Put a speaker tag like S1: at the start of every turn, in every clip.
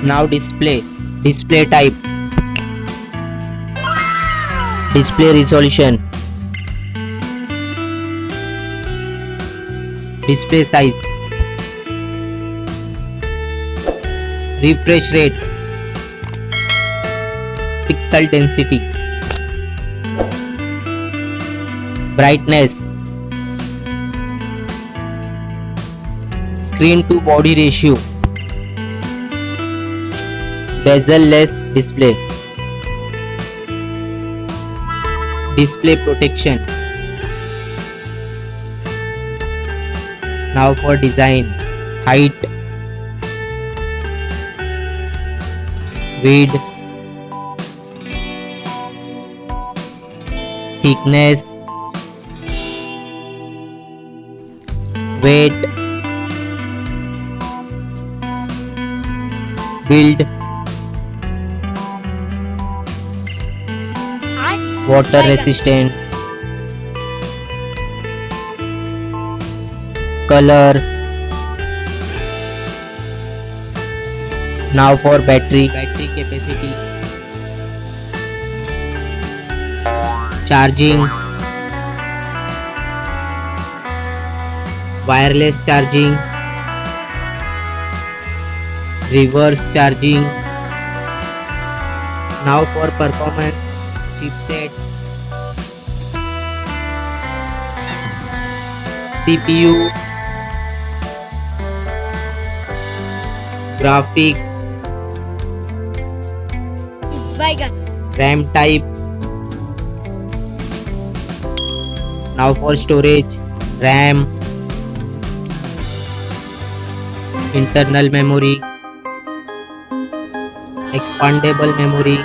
S1: Now display type, display resolution, display size, refresh rate, pixel density, brightness, screen to body ratio, bezel-less display, display protection. Now for design, height, width, thickness, weight, build, water resistant, color. Now for battery capacity, charging, wireless charging, reverse charging. Now for performance, chipset, CPU, graphic, RAM type. Now for storage, RAM, internal memory, expandable memory,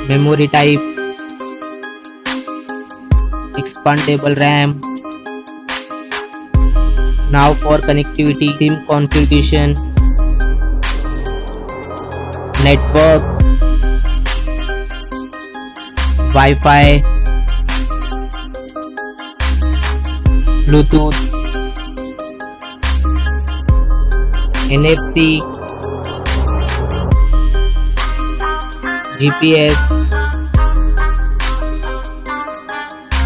S1: memory type, expandable RAM. Now for connectivity, SIM configuration, network, Wi-Fi, Bluetooth, NFC, GPS,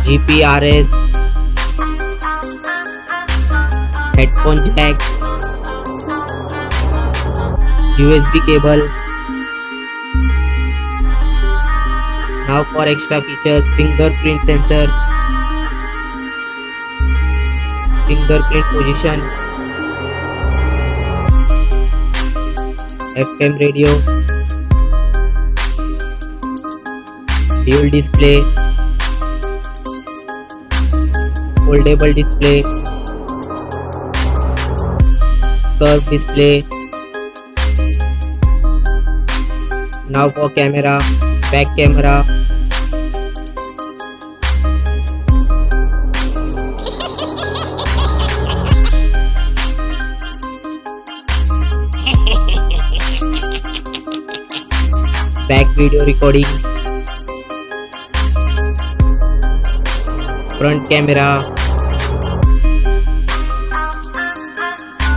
S1: GPRS, headphone jack, USB cable. Now for extra features, fingerprint sensor, fingerprint position, FM radio, dual display, foldable display, curved display. Now for camera, back camera, back video recording, front camera,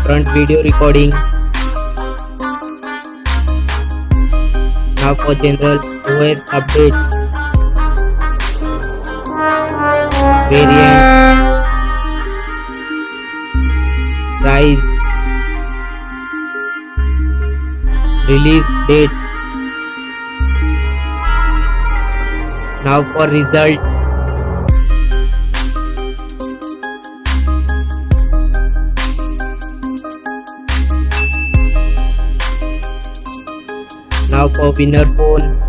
S1: front video recording. Now for general OS update, variant, price, release date. Now for result, now for winner phone,